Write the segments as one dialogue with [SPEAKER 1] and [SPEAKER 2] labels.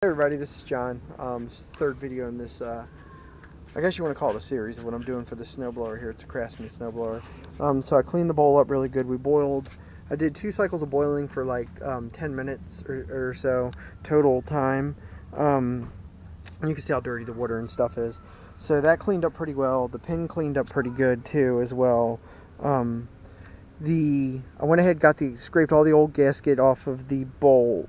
[SPEAKER 1] Hey everybody, this is John. This is the third video in this, I guess you want to call it a series of what I'm doing for the snowblower here. It's a Craftsman snowblower. So I cleaned the bowl up really good. I did 2 cycles of boiling for like 10 minutes or so total time. And you can see how dirty the water and stuff is. So that cleaned up pretty well. The pin cleaned up pretty good too as well. I went ahead, scraped all the old gasket off of the bowl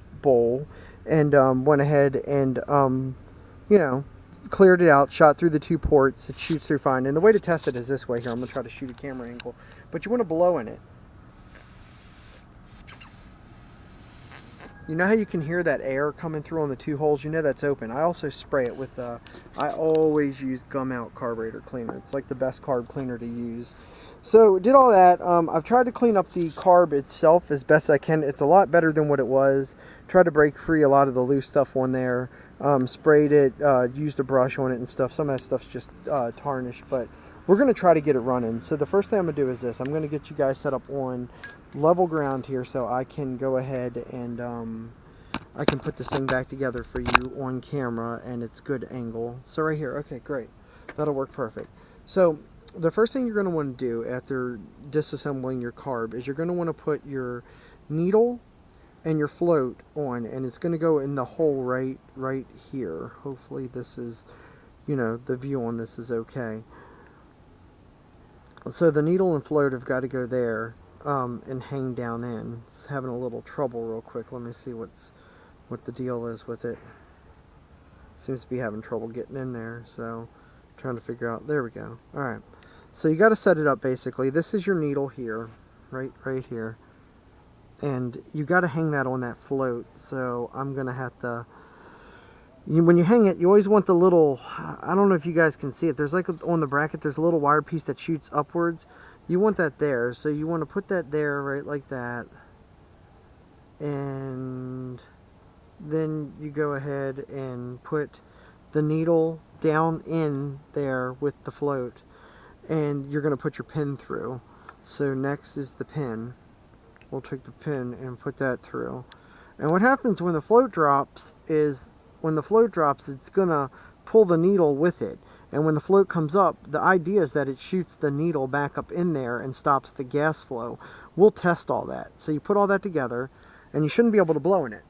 [SPEAKER 1] and went ahead and cleared it out, shot through the 2 ports. It shoots through fine. And the way to test it is this way here. I'm gonna try to shoot a camera angle, but you want to blow in it. You know how you can hear that air coming through on the 2 holes? You know that's open. I also spray it with, I always use gum out carburetor cleaner. It's like the best carb cleaner to use. So did all that. I've tried to clean up the carb itself as best I can. It's a lot better than what it was. Tried to break free a lot of the loose stuff on there. Sprayed it, used a brush on it and stuff. Some of that stuff's just tarnished, but we're going to try to get it running. So the first thing I'm going to do is this. I'm going to get you guys set up on level ground here so I can go ahead and I can put this thing back together for you on camera and it's good angle. So right here, okay, great. That'll work perfect. So the first thing you're going to want to do after disassembling your carb is you're going to want to put your needle and your float on, and it's going to go in the hole right here. Hopefully this is, the view on this is okay. So the needle and float have got to go there and hang down in. It's having a little trouble real quick. Let me see what the deal is with it. Seems to be having trouble getting in there, so trying to figure out. There we go. Alright, so you got to set it up basically. This is your needle here, right here, and you got to hang that on that float. So I'm gonna have to, when you hang it, you always want the little, I don't know if you guys can see it, there's like on the bracket there's a little wire piece that shoots upwards. You want that there, so you want to put that there right like that, and then you go ahead and put the needle down in there with the float, and you're going to put your pin through. So next is the pin. We'll take the pin and put that through. And what happens when the float drops is, it's going to pull the needle with it. And when the float comes up, the idea is that it shoots the needle back up in there and stops the gas flow. We'll test all that. So you put all that together, and you shouldn't be able to blow in it.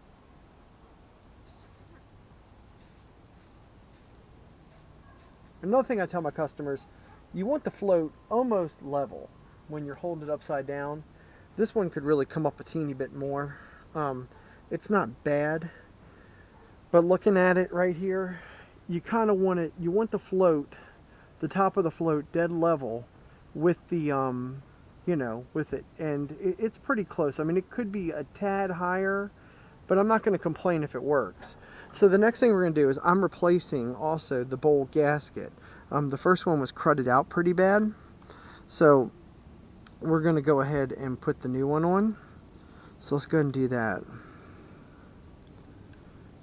[SPEAKER 1] Another thing I tell my customers, you want the float almost level when you're holding it upside down. This one could really come up a teeny bit more. It's not bad, but looking at it right here, you kind of want it, you want the float, the top of the float dead level with the, with it. And it's pretty close. I mean, it could be a tad higher, but I'm not going to complain if it works. So the next thing we're going to do is I'm replacing also the bowl gasket. The first one was crudded out pretty bad. So we're going to go ahead and put the new one on. So let's go ahead and do that.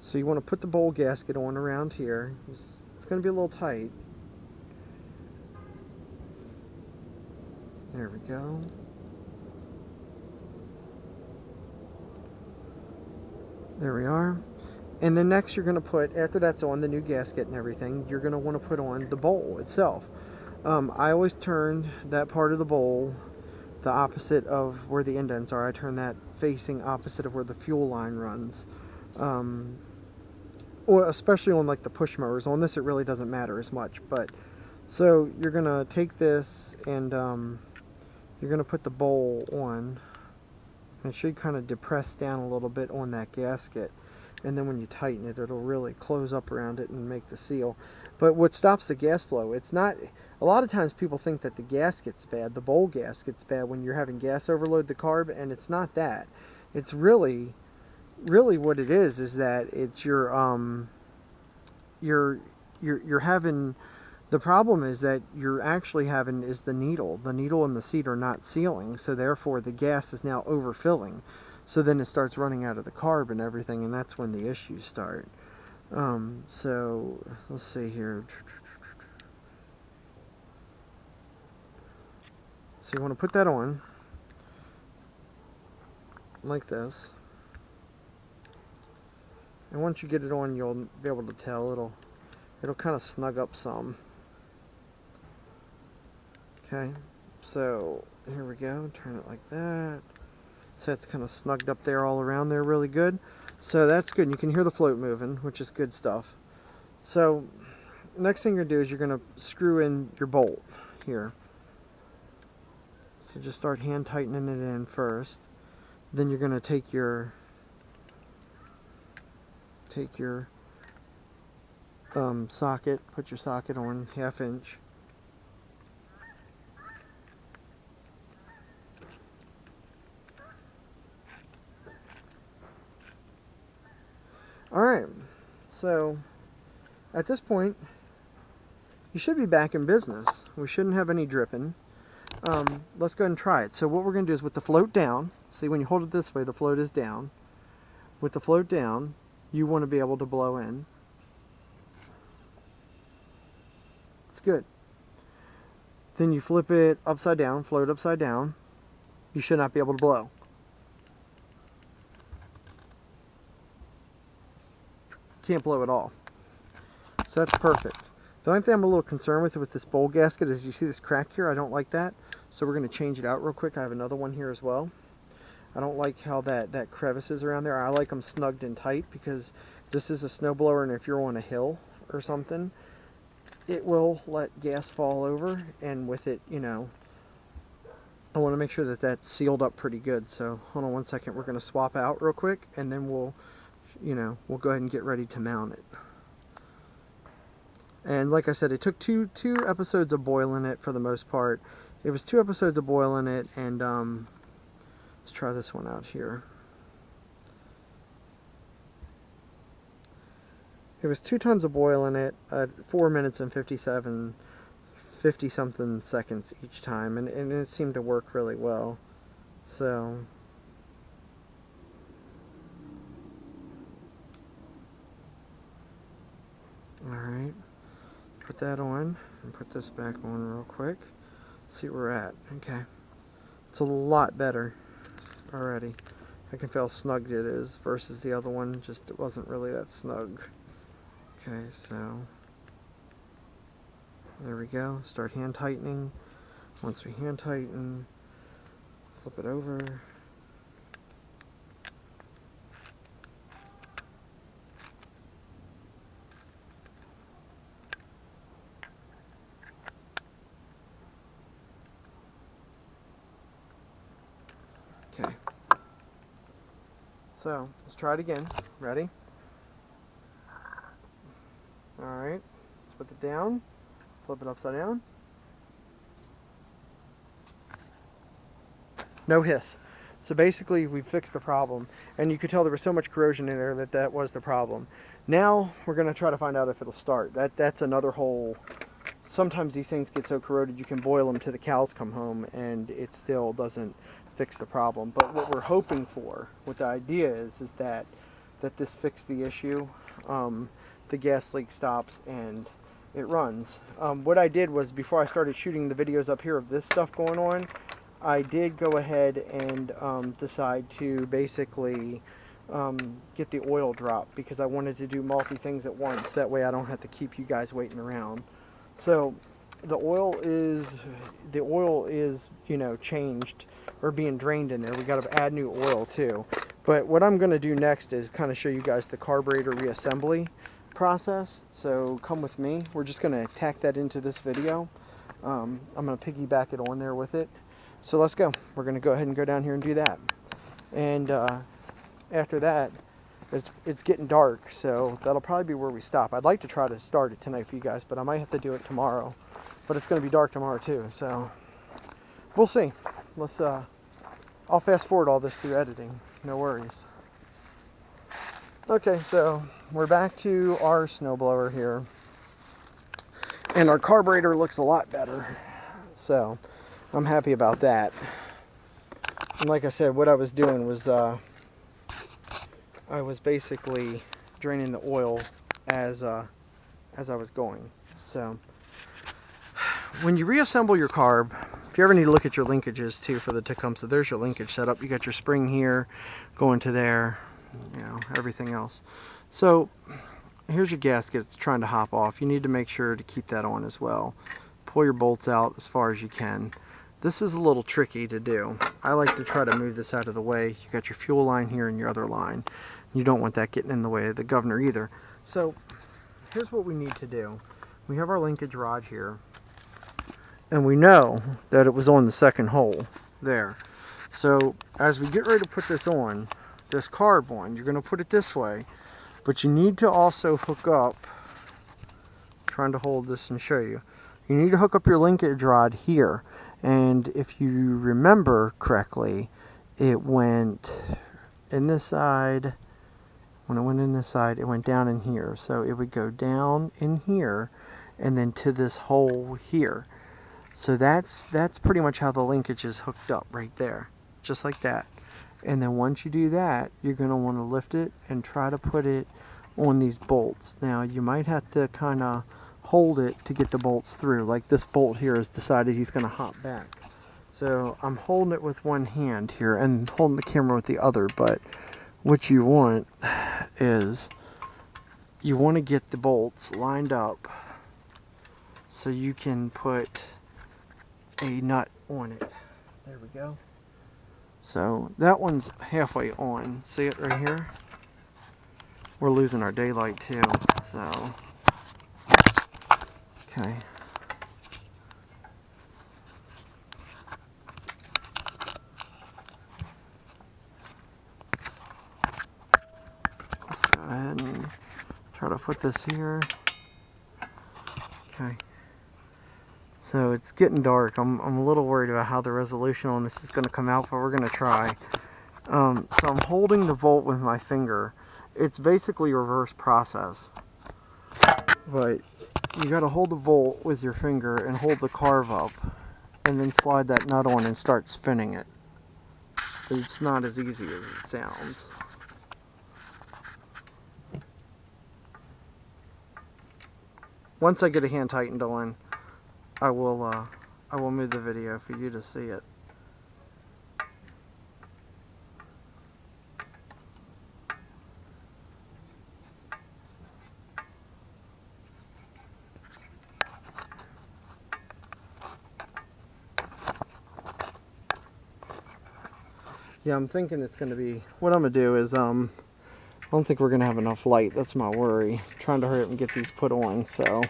[SPEAKER 1] So you want to put the bowl gasket on around here. It's going to be a little tight. There we go. There we are. And then next you're going to put, after that's on, the new gasket and everything, you're going to want to put on the bowl itself. I always turn that part of the bowl the opposite of where the indents are. I turn that facing opposite of where the fuel line runs. Well, especially on like the push mowers. On this it really doesn't matter as much. But so you're going to take this and you're going to put the bowl on. It should kind of depress down a little bit on that gasket, and then when you tighten it, it'll really close up around it and make the seal. But what stops the gas flow, it's not, a lot of times people think that the gasket's bad, the bowl gasket's bad when you're having gas overload the carb, and it's not that. It's really what it is that it's you're having, the problem is that you're actually having is the needle and the seat are not sealing, so therefore the gas is now overfilling. So then it starts running out of the carb and everything, and that's when the issues start. So let's see here. So you want to put that on like this. And once you get it on, you'll be able to tell. It'll kind of snug up some. Okay, so here we go. Turn it like that. So it's kind of snugged up there all around there really good. So that's good. You can hear the float moving, which is good stuff. So next thing you're going to do is you're going to screw in your bolt here. So just start hand tightening it in first. Then you're going to take your socket, put your socket on 1/2 inch. Alright, so at this point you should be back in business. We shouldn't have any dripping. Let's go ahead and try it. So what we're going to do is with the float down, see when you hold it this way the float is down. With the float down you want to be able to blow in. It's good. Then you flip it upside down, float upside down. You should not be able to blow. Can't blow at all. So that's perfect. The only thing I'm a little concerned with this bowl gasket is you see this crack here. I don't like that. So we're going to change it out real quick. I have another one here as well. I don't like how that crevice is around there. I like them snugged and tight because this is a snowblower, and if you're on a hill or something, it will let gas fall over, and with it, you know, I want to make sure that that's sealed up pretty good. So hold on one second. We're going to swap out real quick, and then we'll go ahead and get ready to mount it. And like I said, it took two episodes of boiling it for the most part. It was 2 episodes of boiling it, and let's try this one out here. It was 2 tons of boiling it at 4 minutes and 50 something seconds each time, and it seemed to work really well. So alright, put that on and put this back on real quick. See where we're at. Okay, it's a lot better already. I can feel how snugged it is versus the other one, just it wasn't really that snug. Okay, so there we go. Start hand tightening. Once we hand tighten, flip it over. Okay. So let's try it again. Ready? Alright, let's put it down, flip it upside down. No hiss. So basically we fixed the problem, and you could tell there was so much corrosion in there that was the problem. Now we're going to try to find out if it'll start. That's another whole, sometimes these things get so corroded you can boil them till the cows come home and it still doesn't fix the problem. But what we're hoping for, what the idea is that this fixed the issue. The gas leak stops and it runs. What I did was, before I started shooting the videos up here of this stuff going on, I did go ahead and decide to basically get the oil drop, because I wanted to do multi things at once. That way I don't have to keep you guys waiting around. So the oil is you know, changed or being drained in there. We got to add new oil too. But what I'm going to do next is kind of show you guys the carburetor reassembly process. So come with me. We're just going to tack that into this video. I'm going to piggyback it on there with it. So let's go. We're going to go ahead and go down here and do that. And after that, it's getting dark, so that'll probably be where we stop. I'd like to try to start it tonight for you guys, but I might have to do it tomorrow. But it's going to be dark tomorrow too, so we'll see. Let's I'll fast forward all this through editing. No worries. Okay, so we're back to our snowblower here, and our carburetor looks a lot better, so I'm happy about that. And like I said, what I was doing was I was basically draining the oil as I was going. So when you reassemble your carb, if you ever need to look at your linkages too for the Tecumseh, there's your linkage setup. You got your spring here going to there, you know, everything else. So here's your gasket that's trying to hop off. You need to make sure to keep that on as well. Pull your bolts out as far as you can. This is a little tricky to do. I like to try to move this out of the way. You got your fuel line here and your other line. You don't want that getting in the way of the governor either. So here's what we need to do. We have our linkage rod here, and we know that it was on the second hole there. So as we get ready to put this on, this carb on, you're going to put it this way, but you need to also hook up, trying to hold this and show you, you need to hook up your linkage rod here. And if you remember correctly, it went in this side. When it went in this side, it went down in here. So it would go down in here and then to this hole here. So that's pretty much how the linkage is hooked up right there, just like that. And then once you do that, you're going to want to lift it and try to put it on these bolts. Now you might have to kind of hold it to get the bolts through. Like this bolt here has decided he's going to hop back. So I'm holding it with one hand here and holding the camera with the other, but what you want is you want to get the bolts lined up so you can put a nut on it. There we go. So that one's halfway on. See it right here? We're losing our daylight too, so okay. Let's go ahead and try to put this here. Okay. So it's getting dark. I'm a little worried about how the resolution on this is going to come out, but we're going to try. So I'm holding the volt with my finger. It's basically a reverse process. But you got to hold the volt with your finger and hold the carve up, and then slide that nut on and start spinning it. It's not as easy as it sounds. Once I get a hand tightened on, I will move the video for you to see it. Yeah, I'm thinking it's going to be, what I'm going to do is, I don't think we're going to have enough light. That's my worry. I'm trying to hurry up and get these put on, so.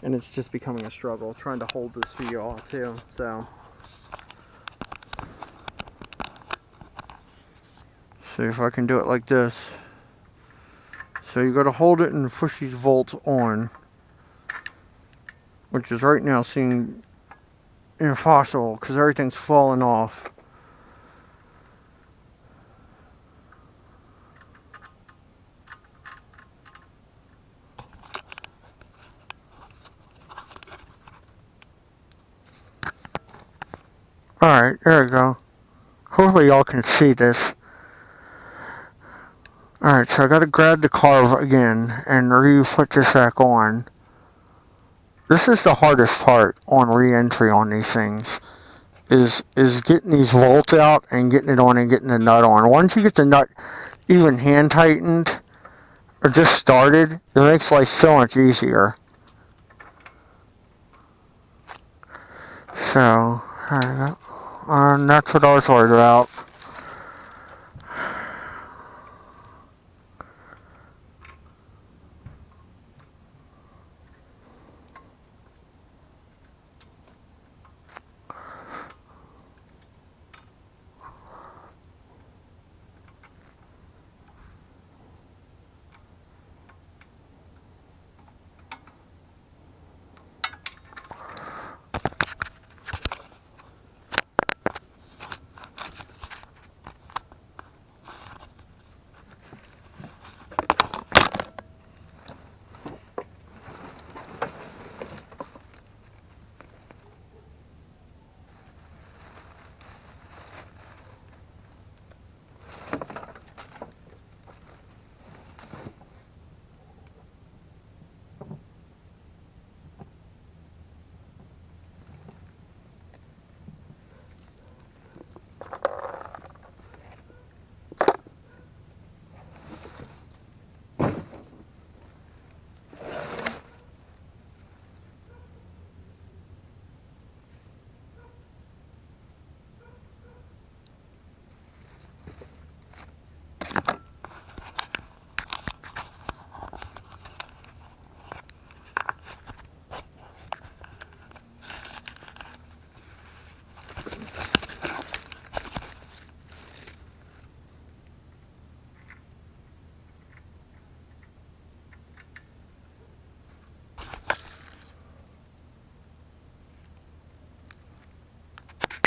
[SPEAKER 1] And it's just becoming a struggle, trying to hold this for you all too, so. See if I can do it like this. So you got to hold it and push these bolts on, which is right now seeming impossible because everything's falling off. Alright, there we go. Hopefully y'all can see this. Alright, so I gotta grab the carve again and re-put this back on. This is the hardest part on re-entry on these things. Is getting these bolts out and getting it on and getting the nut on. Once you get the nut even hand tightened or just started, it makes life so much easier. So, there we go. And that's what I was worried about.